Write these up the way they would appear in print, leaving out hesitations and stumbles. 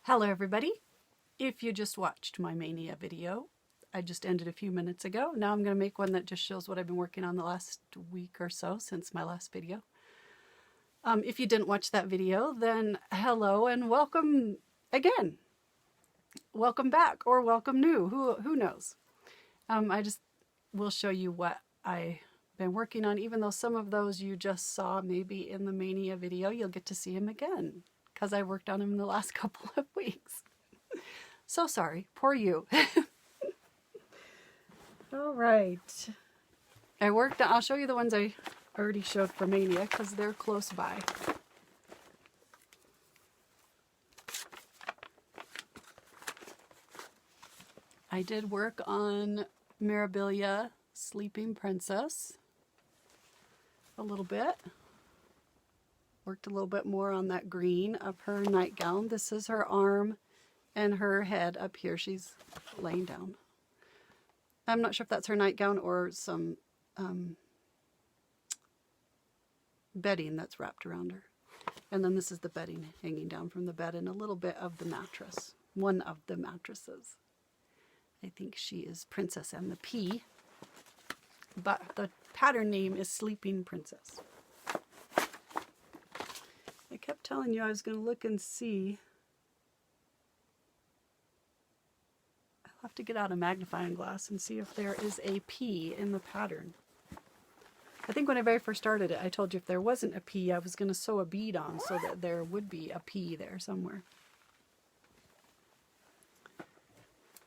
Hello everybody. If you just watched my mania video, I just ended a few minutes ago. Now I'm going to make one that just shows what I've been working on the last week or so since my last video. If you didn't watch that video, then hello and welcome again. Welcome back or welcome new, who knows. I just will show you what I've been working on, even though some of those you just saw maybe in the mania video, you'll get to see them again because I worked on them in the last couple of weeks. So sorry, poor you. All right. I'll show you the ones I already showed for Mania because they're close by. I did work on Mirabilia Sleeping Princess a little bit. Worked a little bit more on that green of her nightgown. This is her arm and her head up here. She's laying down. I'm not sure if that's her nightgown or some bedding that's wrapped around her. And then this is the bedding hanging down from the bed and a little bit of the mattress. One of the mattresses. I think she is Princess and the P. But the pattern name is Sleeping Princess. I kept telling you I was going to look and see. I'll have to get out a magnifying glass and see if there is a P in the pattern. I think when I very first started it, I told you if there wasn't a P, I was going to sew a bead on so that there would be a P there somewhere.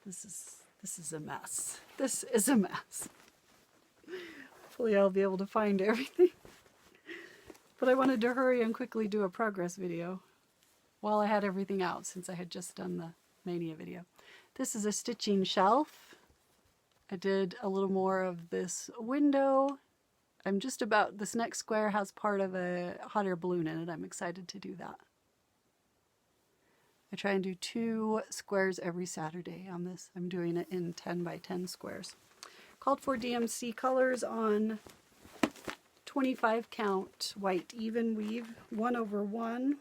This is a mess. This is a mess. Hopefully I'll be able to find everything. But I wanted to hurry and quickly do a progress video while I had everything out since I had just done the Mania video. This is a stitching shelf. I did a little more of this window. This next square has part of a hot air balloon in it. I'm excited to do that. I try and do 2 squares every Saturday on this. I'm doing it in 10 by 10 squares. Called for DMC colors on 25 count white Evenweave 1/1.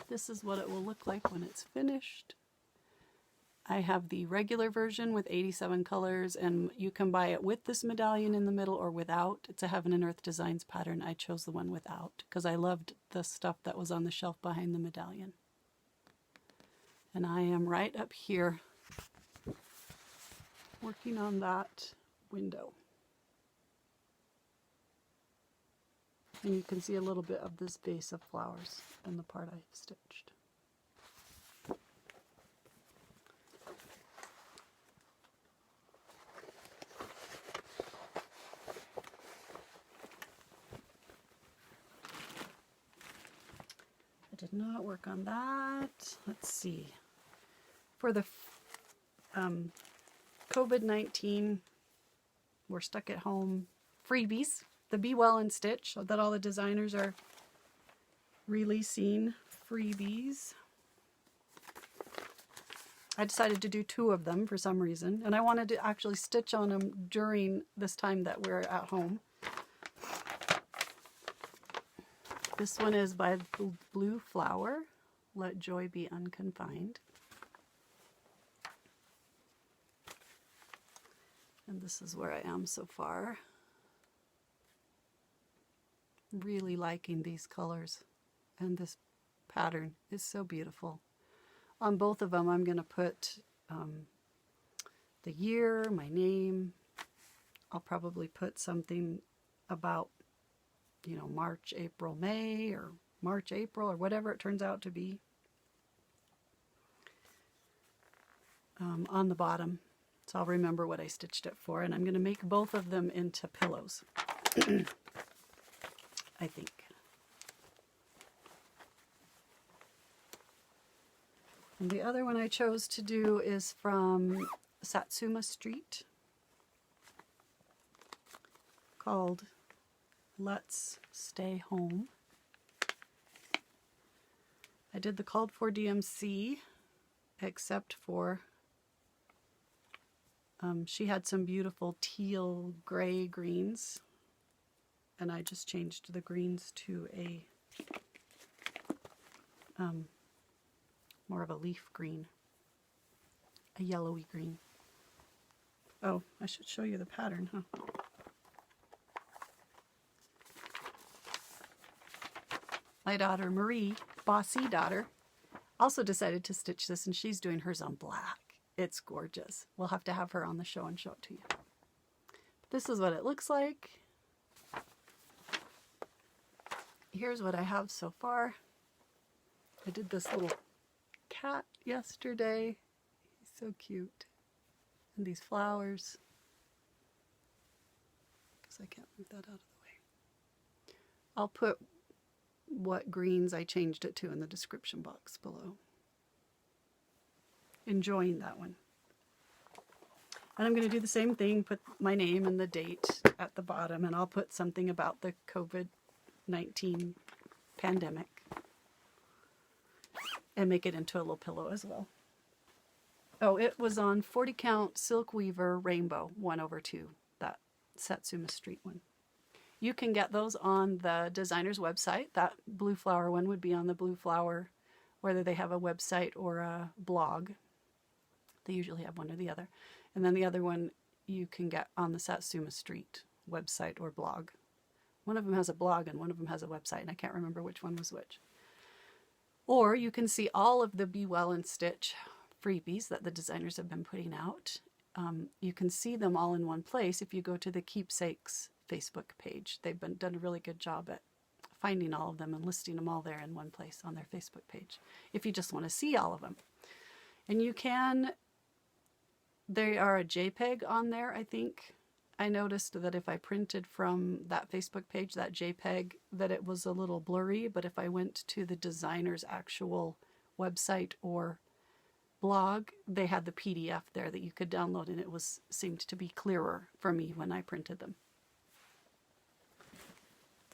This is what it will look like when it's finished. I have the regular version with 87 colors, and you can buy it with this medallion in the middle or without. It's a Heaven and Earth Designs pattern. I chose the one without because I loved the stuff that was on the shelf behind the medallion. And I am right up here working on that window. And you can see a little bit of this vase of flowers in the part I've stitched. I did not work on that. Let's see. For the COVID-19, we're stuck at home freebies. The Be Well and Stitch, so that all the designers are releasing freebies. I decided to do 2 of them for some reason, and I wanted to actually stitch on them during this time that we're at home. This one is by Blue Flower, Let Joy Be Unconfined. And this is where I am so far. Really liking these colors, and this pattern is so beautiful. On both of them I'm going to put the year, my name. I'll probably put something about, you know, March, April, May, or March, April, or whatever it turns out to be on the bottom, so I'll remember what I stitched it for. And I'm going to make both of them into pillows. I think. And the other one I chose to do is from Satsuma Street, called Let's Stay Home. I did the called for DMC, except for she had some beautiful teal gray greens. And I just changed the greens to a more of a leaf green, a yellowy green. Oh, I should show you the pattern, huh? My daughter Marie, bossy daughter, also decided to stitch this, and she's doing hers on black. It's gorgeous. We'll have to have her on the show and show it to you. But this is what it looks like. Here's what I have so far. I did this little cat yesterday. He's so cute. And these flowers. Because I can't move that out of the way. I'll put what greens I changed it to in the description box below. Enjoying that one. And I'm going to do the same thing, put my name and the date at the bottom, and I'll put something about the COVID-19 pandemic and make it into a little pillow as well. Oh, it was on 40 count Silk Weaver Rainbow 1/2, that Satsuma Street one. You can get those on the designer's website. That Blue Flower one would be on the Blue Flower, whether they have a website or a blog. They usually have one or the other. And then the other one you can get on the Satsuma Street website or blog. One of them has a blog and one of them has a website, and I can't remember which one was which. Or you can see all of the Be Well and Stitch freebies that the designers have been putting out. You can see them all in one place if you go to the Keepsakes Facebook page. They've done a really good job at finding all of them and listing them all there in one place on their Facebook page if you just want to see all of them. And you can, they are a JPEG on there, I think. I noticed that if I printed from that Facebook page, that JPEG, that it was a little blurry, but if I went to the designer's actual website or blog, they had the PDF there that you could download, and it seemed to be clearer for me when I printed them.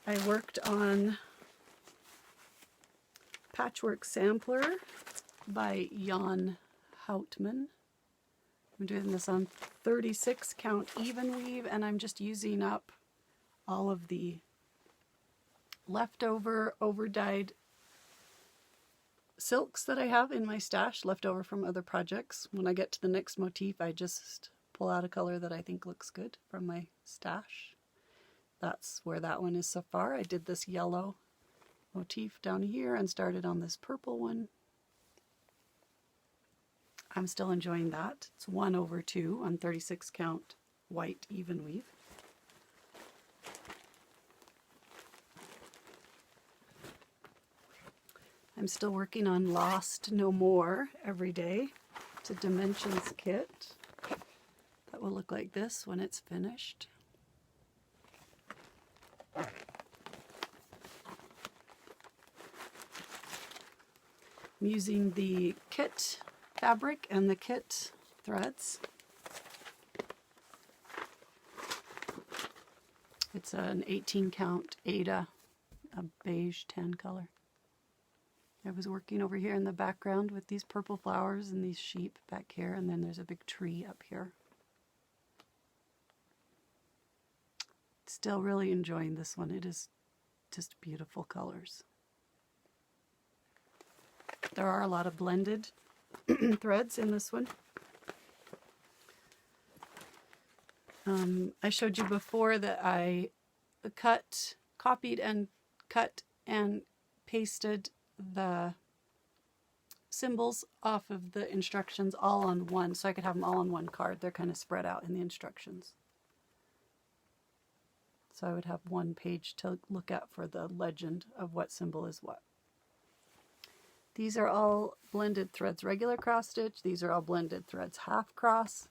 I worked on Patchwork Sampler by Jan Houtman. I'm doing this on 36 count Evenweave, and I'm just using up all of the leftover over-dyed silks that I have in my stash, left over from other projects. When I get to the next motif, I just pull out a color that I think looks good from my stash. That's where that one is so far. I did this yellow motif down here and started on this purple one. I'm still enjoying that. It's 1/2 on 36 count white Evenweave. I'm still working on Lost No More every day. It's a Dimensions kit that will look like this when it's finished. I'm using the kit fabric and the kit threads. It's an 18 count Ada, a beige tan color. I was working over here in the background with these purple flowers and these sheep back here, and then there's a big tree up here. Still really enjoying this one. It is just beautiful colors. There are a lot of blended threads in this one. I showed you before that I copied and cut and pasted the symbols off of the instructions all on one, so I could have them all on one card. They're kind of spread out in the instructions. So I would have one page to look at for the legend of what symbol is what. These are all blended threads regular cross stitch. These are all blended threads half cross.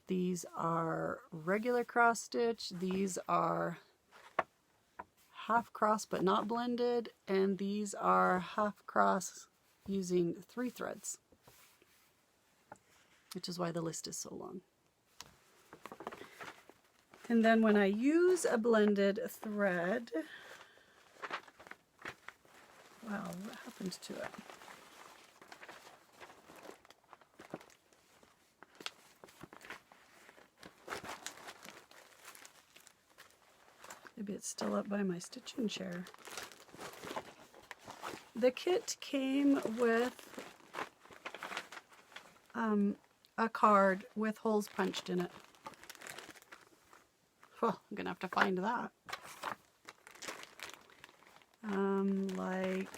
These are regular cross stitch. These are half cross but not blended. And these are half cross using 3 threads, which is why the list is so long. And then when I use a blended thread, wow, what happened to it? Maybe it's still up by my stitching chair. The kit came with a card with holes punched in it. Oh, I'm gonna have to find that. Like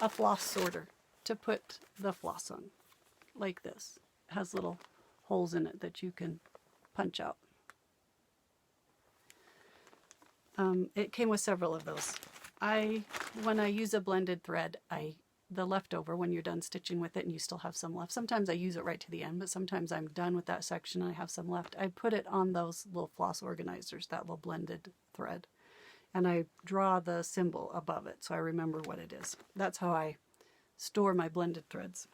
a floss sorter to put the floss on, like this. It has little holes in it that you can punch out. It came with several of those. When I use a blended thread, the leftover, when you're done stitching with it and you still have some left, sometimes I use it right to the end, but sometimes I'm done with that section and I have some left. I put it on those little floss organizers, that little blended thread, and I draw the symbol above it so I remember what it is. That's how I store my blended threads.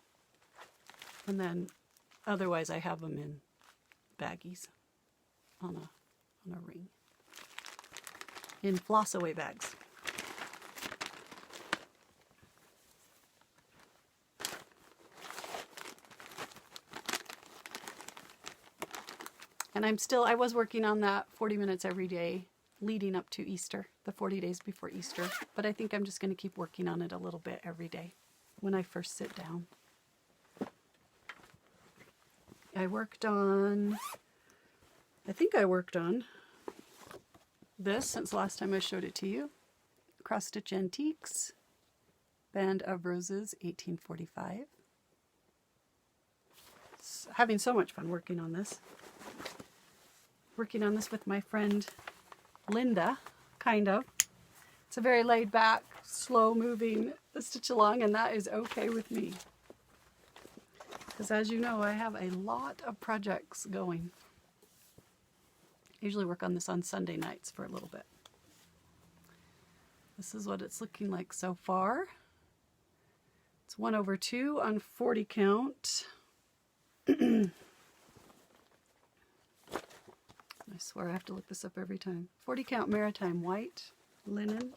And then otherwise I have them in baggies on a ring, in floss away bags. And I was working on that 40 minutes every day leading up to Easter, the 40 days before Easter. But I think I'm just going to keep working on it a little bit every day when I first sit down. I think I worked on this since last time I showed it to you. Cross Stitch Antiques, Band of Roses, 1845. Having so much fun working on this. Working on this with my friend Linda, kind of. It's a very laid back, slow moving stitch along, and that is okay with me. Because as you know, I have a lot of projects going. I usually work on this on Sunday nights for a little bit. This is what it's looking like so far. It's 1/2 on 40 count. I swear I have to look this up every time. 40 count maritime white linen.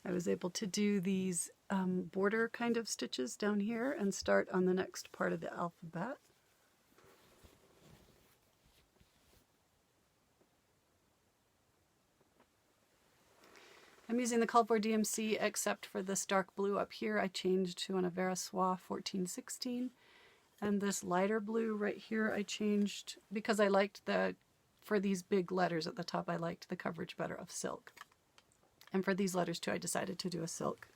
I was able to do these border kind of stitches down here and start on the next part of the alphabet. I'm using the Called for DMC except for this dark blue up here. I changed to an Au Ver A Soie 1416. And this lighter blue right here I changed because I liked for these big letters at the top, I liked the coverage better of silk. And for these letters too, I decided to do a silk.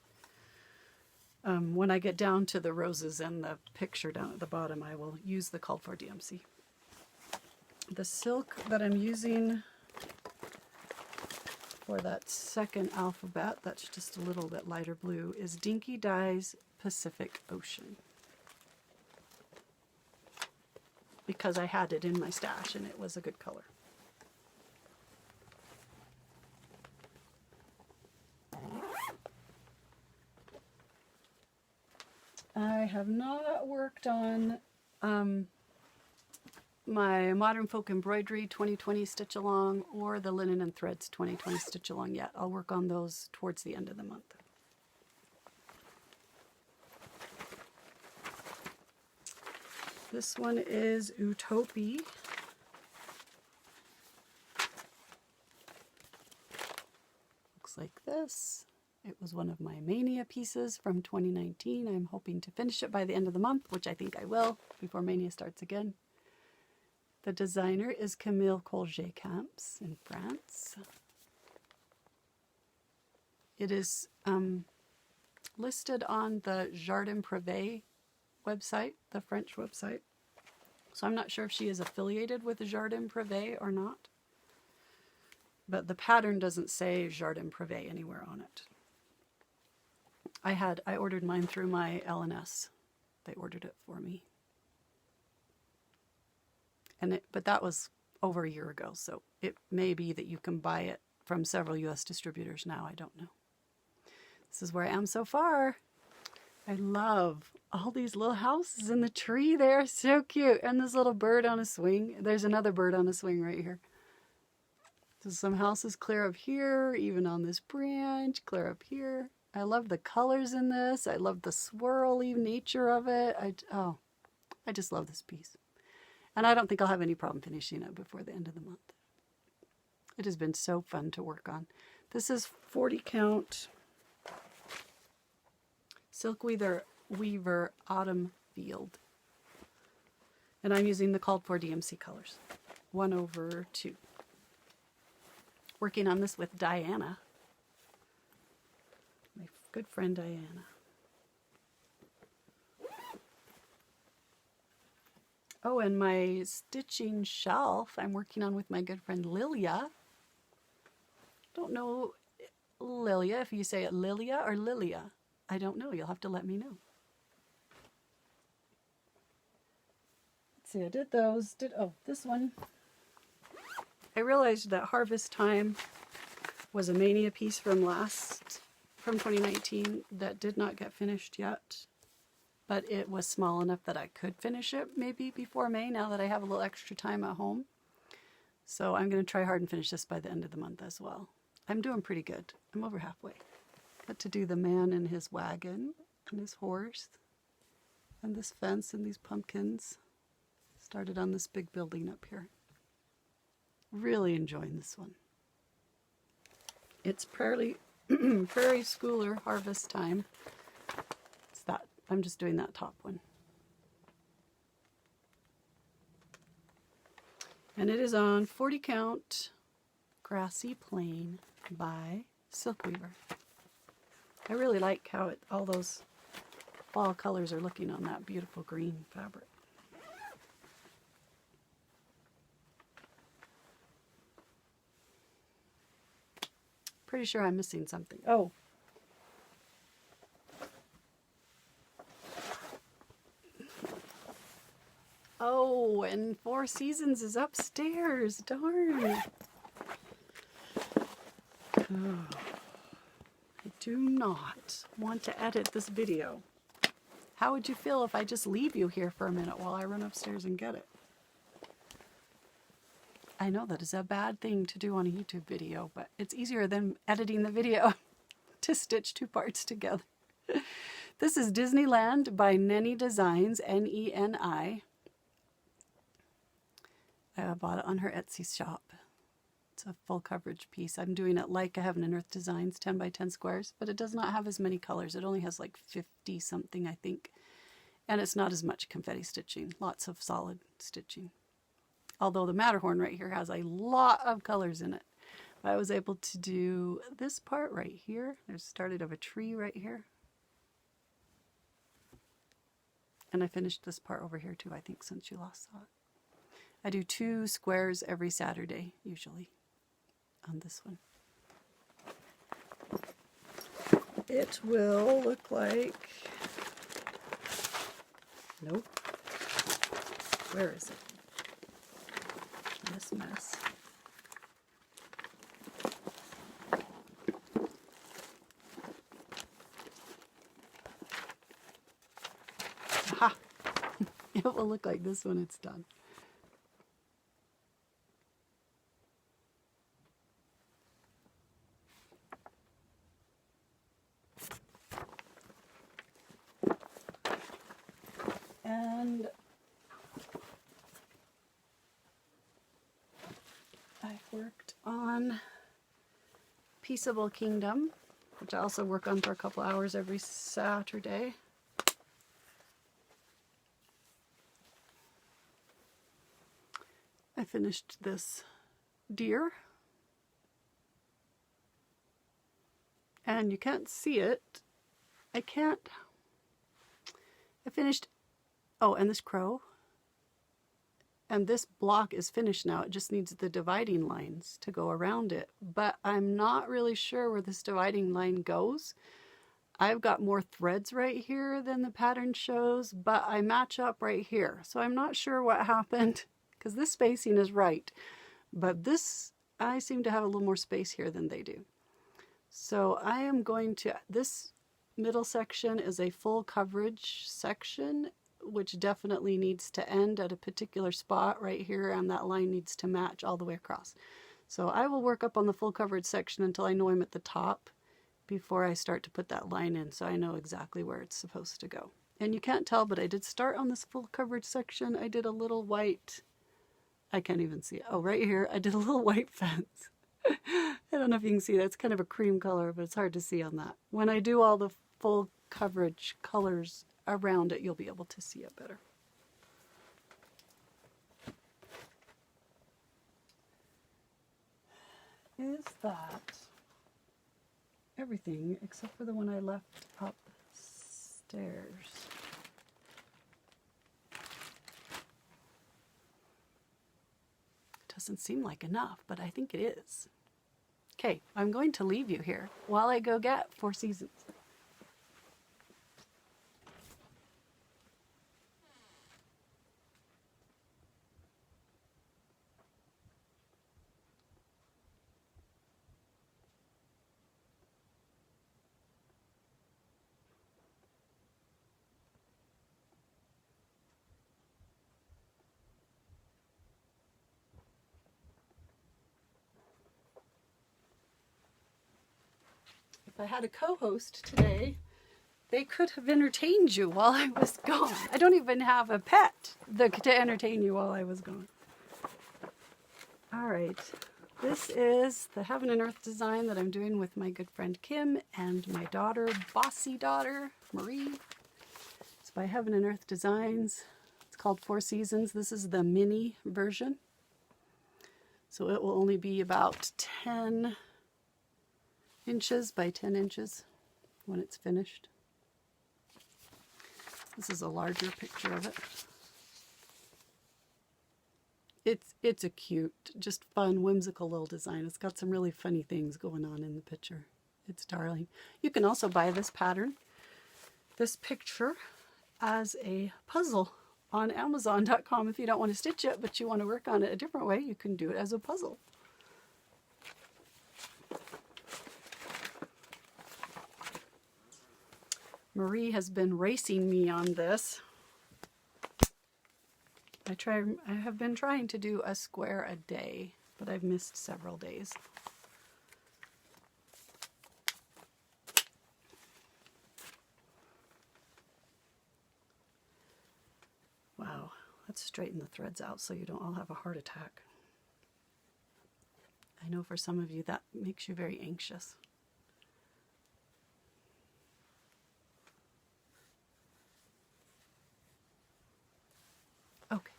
When I get down to the roses and the picture down at the bottom, I will use the Called for DMC. The silk that I'm using for that second alphabet, that's just a little bit lighter blue, is Dinky Dye's Pacific Ocean. Because I had it in my stash and it was a good color. I have not worked on my Modern Folk Embroidery 2020 Stitch Along or the Linen and Threads 2020 Stitch Along yet. I'll work on those towards the end of the month. This one is Topi. Looks like this. It was one of my Mania pieces from 2019. I'm hoping to finish it by the end of the month, which I think I will, before Mania starts again. The designer is Camille Colget-Camps in France. It is listed on the Jardin Privé website, the French website. So I'm not sure if she is affiliated with Jardin Privé or not. But the pattern doesn't say Jardin Privé anywhere on it. I ordered mine through my LNS. They ordered it for me. But that was over a year ago, so it may be that you can buy it from several US distributors now. I don't know. This is where I am so far. I love all these little houses in the tree. They're so cute. And this little bird on a swing. There's another bird on a swing right here. So some houses clear up here, even on this branch, clear up here. I love the colors in this. I love the swirly nature of it. I just love this piece. And I don't think I'll have any problem finishing it before the end of the month. It has been so fun to work on. This is 40 count Silk Weaver Autumn Field. And I'm using the called for DMC colors. 1/2. Working on this with Diana. My good friend Diana. Oh, and my stitching shelf I'm working on with my good friend Lilia. Don't know, Lilia, if you say it Lilia or Lilia. I don't know. You'll have to let me know. Let's see, I did those. Oh, this one. I realized that Harvest Time was a Mania piece from 2019 that did not get finished yet. But it was small enough that I could finish it maybe before May, now that I have a little extra time at home. So I'm going to try hard and finish this by the end of the month as well. I'm doing pretty good. I'm over halfway. Got to do the man and his wagon and his horse and this fence and these pumpkins. Started on this big building up here. Really enjoying this one. It's Prairie Schooler Harvest Time. It's that. I'm just doing that top one. And it is on 40 count Grassy Plain by Silk Weaver. I really like how all those fall colors are looking on that beautiful green fabric. Pretty sure I'm missing something. Oh. Oh, and Four Seasons is upstairs. Darn. Oh, I do not want to edit this video. How would you feel if I just leave you here for a minute while I run upstairs and get it? I know that is a bad thing to do on a YouTube video, but it's easier than editing the video to stitch two parts together. This is Disneyland by Neni Designs, N-E-N-I. I bought it on her Etsy shop. It's a full coverage piece. I'm doing it like a Heaven and Earth Designs, 10 by 10 squares, but it does not have as many colors. It only has like 50 something, I think. And it's not as much confetti stitching. Lots of solid stitching. Although the Matterhorn right here has a lot of colors in it. I was able to do this part right here. There's started of a tree right here. And I finished this part over here too, I think, since you last saw it. I do 2 squares every Saturday, usually, on this one. It will look like... Nope. Where is it? This mess. Aha! It will look like this when it's done. And I've worked on Peaceable Kingdom, which I also work on for a couple hours every Saturday. I finished this deer, and you can't see it. I finished, oh, and this crow. And this block is finished now. It just needs the dividing lines to go around it. But I'm not really sure where this dividing line goes. I've got more threads right here than the pattern shows, but I match up right here. So I'm not sure what happened, because this spacing is right. But this, I seem to have a little more space here than they do. So I am going to, this middle section is a full coverage section, which definitely needs to end at a particular spot right here, and that line needs to match all the way across. So I will work up on the full coverage section until I know I'm at the top before I start to put that line in, so I know exactly where it's supposed to go. And you can't tell, but I did start on this full coverage section. I did a little white, I can't even see it. Oh, right here, I did a little white fence. I don't know if you can see that. It's kind of a cream color, but it's hard to see on that. When I do all the full coverage colors around it, you'll be able to see it better. Is that everything except for the one I left upstairs? Doesn't seem like enough, but I think it is. Okay, I'm going to leave you here while I go get Four Seasons. If I had a co-host today, they could have entertained you while I was gone. I don't even have a pet to entertain you while I was gone. All right, this is the Heaven and Earth design that I'm doing with my good friend Kim and my daughter, bossy daughter, Marie. It's by Heaven and Earth Designs. It's called Four Seasons. This is the mini version. So it will only be about 10 inches by 10 inches when it's finished. This is a larger picture of it. It's a cute, just fun, whimsical little design. It's got some really funny things going on in the picture. It's darling. You can also buy this pattern, this picture, as a puzzle on Amazon.com. If you don't want to stitch it, but you want to work on it a different way, you can do it as a puzzle. Marie has been racing me on this. I have been trying to do a square a day, but I've missed several days. Wow, let's straighten the threads out so you don't all have a heart attack. I know for some of you that makes you very anxious. Okay.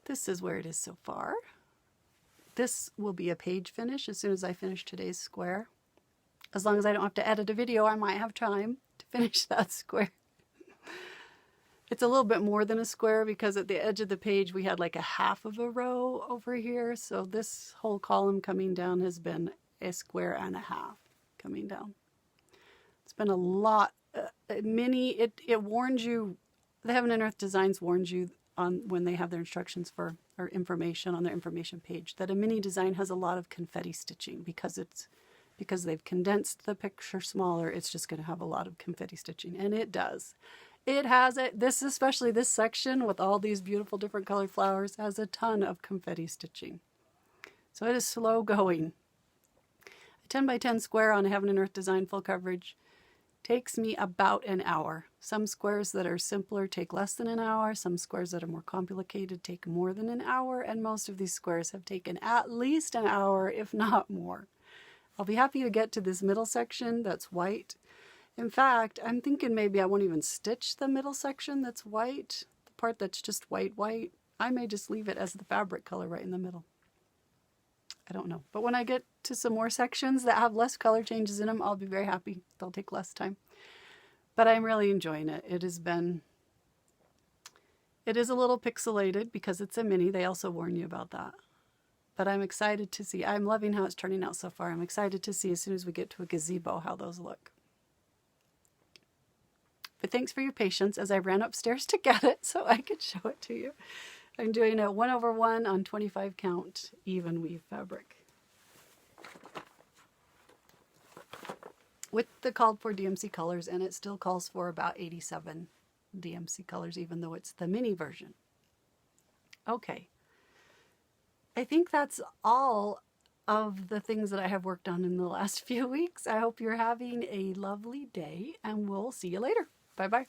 This is where it is so far. This will be a page finish as soon as I finish today's square. As long as I don't have to edit a video, I might have time to finish that square. It's a little bit more than a square because at the edge of the page we had like a half of a row over here. So this whole column coming down has been a square and a half coming down. It's been a lot. It warns you. The Heaven and Earth Designs warns you on when they have their instructions for or information on their information page that a mini design has a lot of confetti stitching because they've condensed the picture smaller. It's just going to have a lot of confetti stitching, and it does. It has it. This, especially this section with all these beautiful different colored flowers, has a ton of confetti stitching. So it is slow going. A 10 by 10 square on a Heaven and Earth Design full coverage takes me about an hour. Some squares that are simpler take less than an hour. Some squares that are more complicated take more than an hour. And most of these squares have taken at least an hour, if not more. I'll be happy to get to this middle section that's white. In fact, I'm thinking maybe I won't even stitch the middle section that's white. The part that's just white. I may just leave it as the fabric color right in the middle. I don't know. But when I get to some more sections that have less color changes in them, I'll be very happy. They'll take less time. But I'm really enjoying it. It is a little pixelated because it's a mini. They also warn you about that. But I'm excited to see. I'm loving how it's turning out so far. I'm excited to see as soon as we get to a gazebo how those look. But thanks for your patience as I ran upstairs to get it so I could show it to you. I'm doing a 1/1 on 25 count Evenweave fabric. With the called for DMC colors, and it still calls for about 87 DMC colors, even though it's the mini version. Okay. I think that's all of the things that I have worked on in the last few weeks. I hope you're having a lovely day, and we'll see you later. Bye-bye.